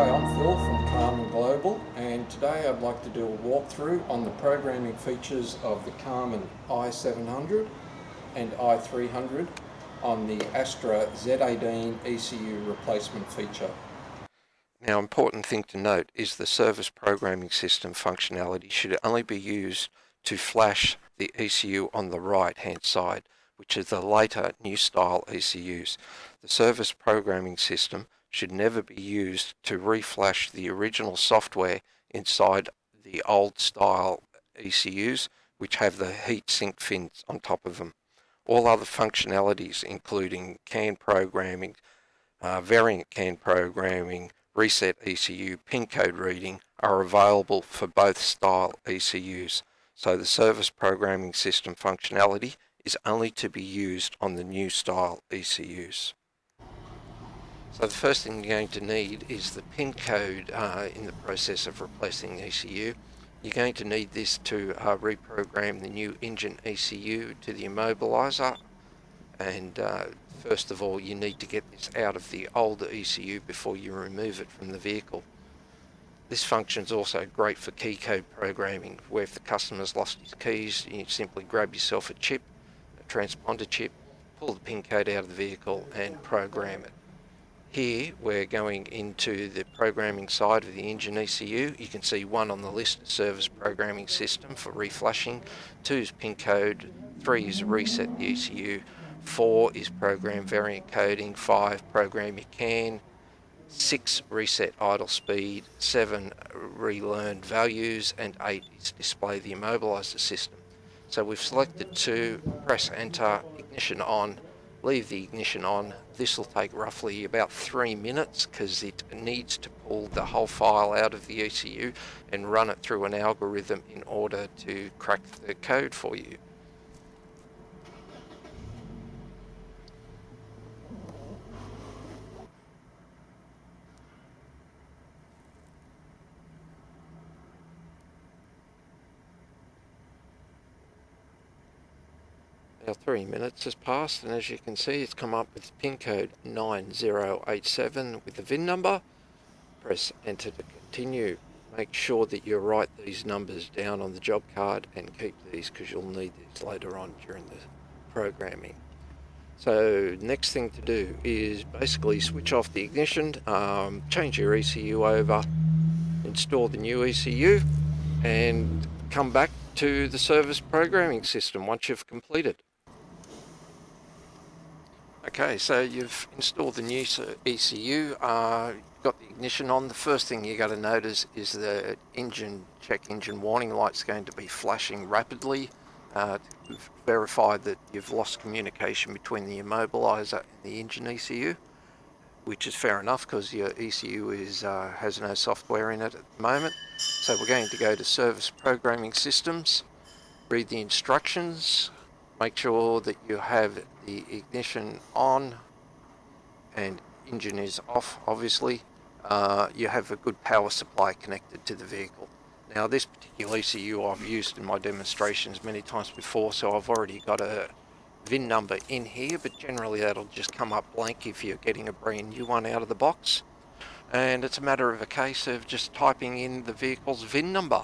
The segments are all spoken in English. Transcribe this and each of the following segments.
Hi, I'm Phil from Carman Global, and today I'd like to do a walkthrough on the programming features of the Carman I-700 and i300 on the Astra Z18 ECU replacement feature. Now, important thing to note is the service programming system functionality should only be used to flash the ECU on the right hand side, which is the later new style ECUs. The service programming system should never be used to reflash the original software inside the old style ECUs, which have the heat sink fins on top of them. All other functionalities, including CAN programming, variant CAN programming, reset ECU, pin code reading, are available for both style ECUs. So the service programming system functionality is only to be used on the new style ECUs. So the first thing you're going to need is the pin code in the process of replacing the ECU. You're going to need this to reprogram the new engine ECU to the immobilizer, and first of all you need to get this out of the older ECU before you remove it from the vehicle. This function is also great for key code programming, where if the customer's lost his keys, you simply grab yourself a chip, a transponder chip, pull the pin code out of the vehicle and program it. Here we're going into the programming side of the engine ECU. You can see 1 on the list, service programming system for reflashing, 2 is pin code, 3 is reset the ECU, 4 is program variant coding, 5 program your CAN, 6 reset idle speed, 7 relearn values, and 8 is display the immobilizer system. So we've selected 2, press enter, ignition on, leave the ignition on. This will take roughly about 3 minutes because it needs to pull the whole file out of the ECU and run it through an algorithm in order to crack the code for you. Now 3 minutes has passed, and as you can see it's come up with pin code 9087 with the VIN number. Press enter to continue. Make sure that you write these numbers down on the job card and keep these because you'll need these later on during the programming. So next thing to do is basically switch off the ignition, change your ECU over, install the new ECU, and come back to the service programming system once you've completed. Okay, so you've installed the new ECU, got the ignition on. The first thing you got to notice is the check engine warning light's going to be flashing rapidly to verify that you've lost communication between the immobilizer and the engine ECU, which is fair enough because your ECU has no software in it at the moment. So we're going to go to Service Programming Systems, read the instructions, make sure that you have the ignition on and engine is off, obviously. You have a good power supply connected to the vehicle. Now this particular ECU I've used in my demonstrations many times before, so I've already got a VIN number in here, but generally that'll just come up blank if you're getting a brand new one out of the box. And it's a matter of a case of just typing in the vehicle's VIN number.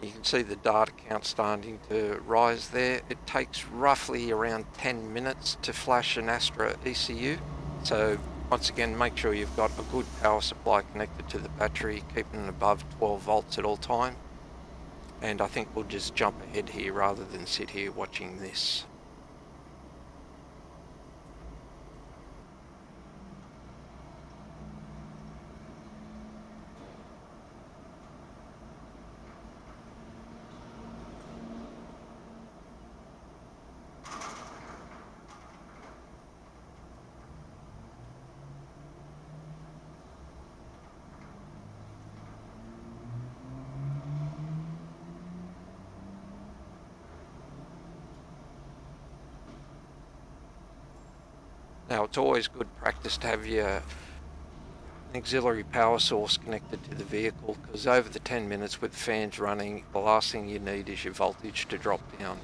You can see the data count starting to rise there. It takes roughly around 10 minutes to flash an Astra ECU. So once again, make sure you've got a good power supply connected to the battery, keeping it above 12 volts at all time. And I think we'll just jump ahead here rather than sit here watching this. Now, it's always good practice to have your auxiliary power source connected to the vehicle, because over the 10 minutes with the fans running, the last thing you need is your voltage to drop down.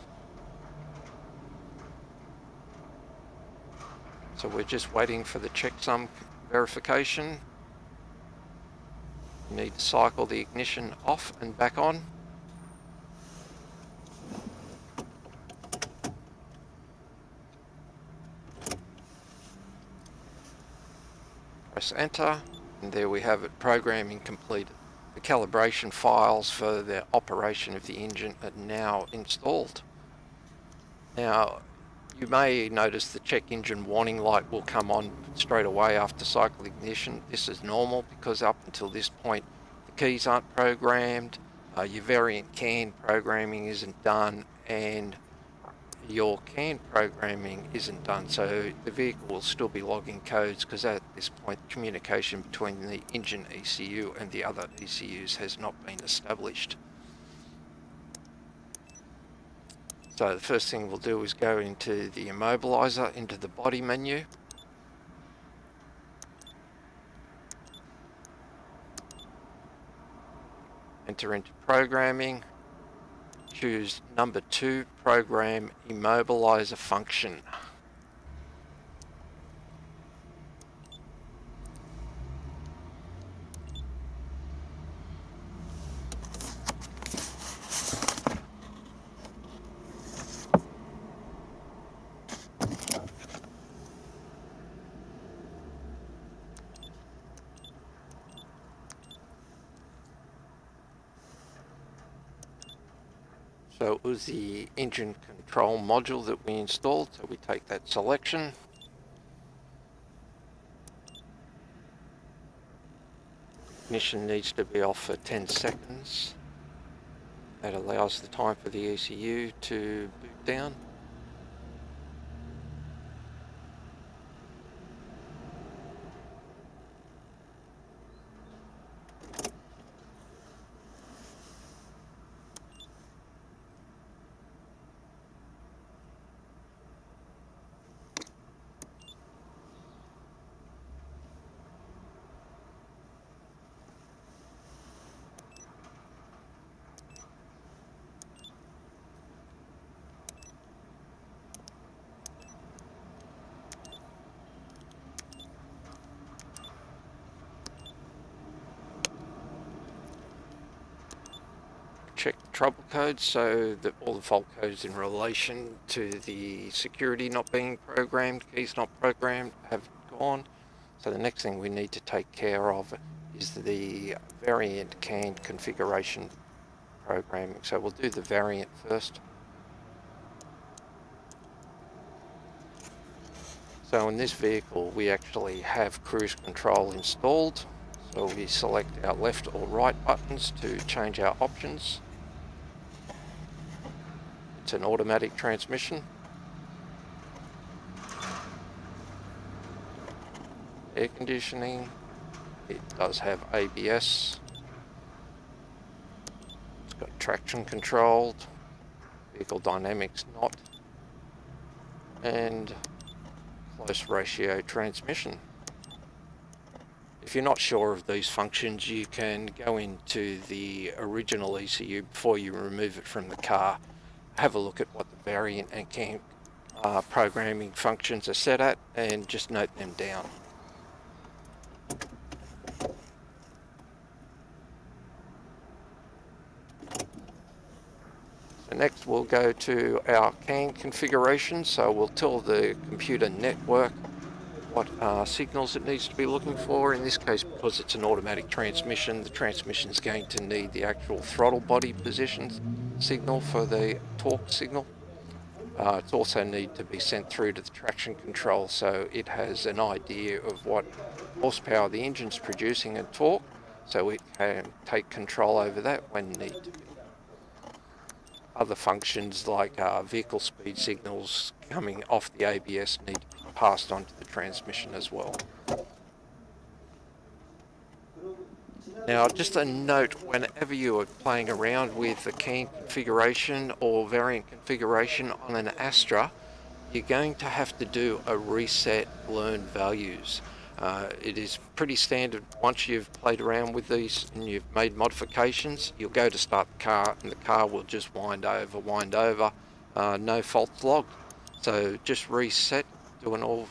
So we're just waiting for the checksum verification. You need to cycle the ignition off and back on. Press enter, and there we have it, programming completed. The calibration files for the operation of the engine are now installed. Now, you may notice the check engine warning light will come on straight away after cycle ignition. This is normal because up until this point the keys aren't programmed, your variant CAN programming isn't done, and your CAN programming isn't done, so the vehicle will still be logging codes, because at this point communication between the engine ECU and the other ECUs has not been established. So the first thing we'll do is go into the immobilizer, into the body menu. Enter into programming. Choose number 2, program immobilizer function. So it was the engine control module that we installed, so we take that selection. Ignition needs to be off for 10 seconds. That allows the time for the ECU to boot down. Check the trouble codes, so that all the fault codes in relation to the security not being programmed, keys not programmed, have gone. So the next thing we need to take care of is the variant CAN configuration programming. So we'll do the variant first. So in this vehicle we actually have cruise control installed. So we select our left or right buttons to change our options. It's an automatic transmission. Air conditioning. It does have ABS. It's got traction controlled. Vehicle dynamics not. And close ratio transmission. If you're not sure of these functions, you can go into the original ECU before you remove it from the car. Have a look at what the variant and CAN programming functions are set at, and just note them down. So next we'll go to our CAN configuration. So we'll tell the computer network what signals it needs to be looking for. In this case, because it's an automatic transmission, the transmission is going to need the actual throttle body positions signal for the torque signal. It's also need to be sent through to the traction control, so it has an idea of what horsepower the engine's producing and torque, so it can take control over that when need to be. Other functions like vehicle speed signals coming off the ABS need to be passed on to the transmission as well. Now, just a note, whenever you are playing around with the CAN configuration or variant configuration on an Astra, you're going to have to do a reset learn values. It is pretty standard. Once you've played around with these and you've made modifications, you'll go to start the car and the car will just wind over, no faults logged. So just reset, do an all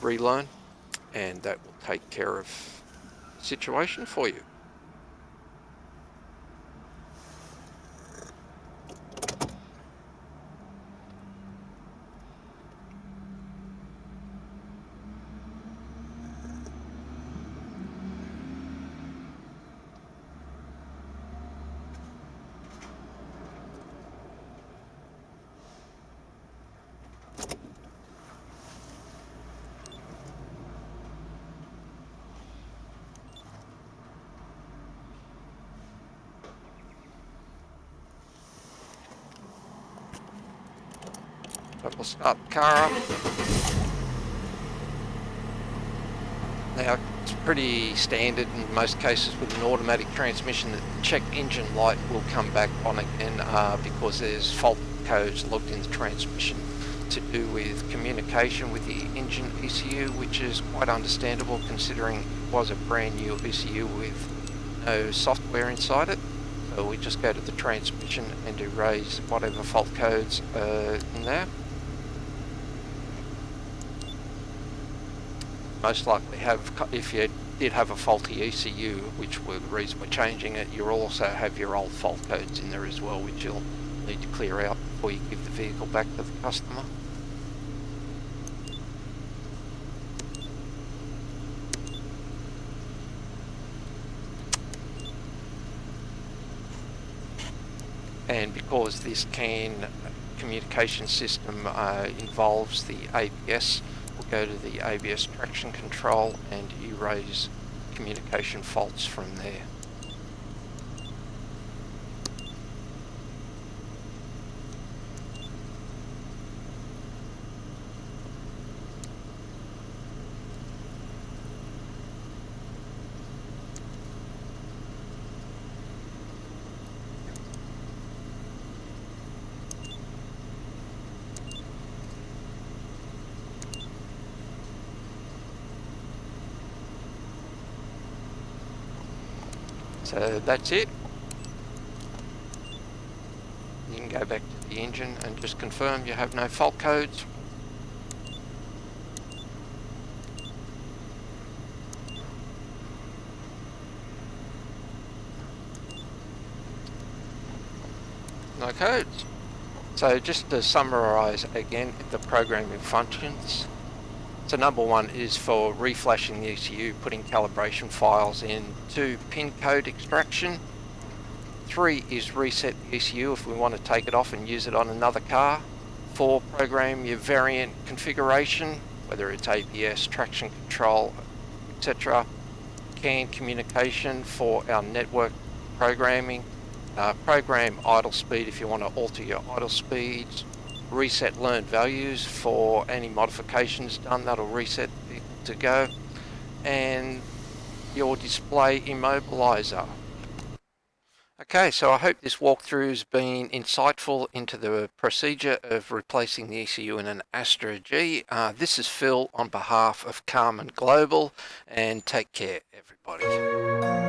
relearn, and that will take care of the situation for you. But we'll start the car up. Now, it's pretty standard in most cases with an automatic transmission that the check engine light will come back on again because there's fault codes logged in the transmission to do with communication with the engine ECU, which is quite understandable considering it was a brand new ECU with no software inside it. So we just go to the transmission and erase whatever fault codes are in there. Most likely have, if you did have a faulty ECU, which were the reason we're changing it, you'll also have your old fault codes in there as well, which you'll need to clear out before you give the vehicle back to the customer. And because this communication system involves the ABS, we'll go to the ABS traction control and erase communication faults from there. So that's it. You can go back to the engine and just confirm you have no fault codes. No codes. So just to summarize again the programming functions. So number one is for reflashing the ECU, putting calibration files in. 2, pin code extraction. 3 is reset the ECU if we want to take it off and use it on another car. 4, program your variant configuration, whether it's ABS, traction control, etc. CAN communication for our network programming. Program idle speed if you want to alter your idle speeds. Reset learned values for any modifications done, that'll reset the vehicle to go. And your display immobilizer. Okay, so I hope this walkthrough has been insightful into the procedure of replacing the ECU in an Astra G. This is Phil on behalf of Carman Global, and take care, everybody.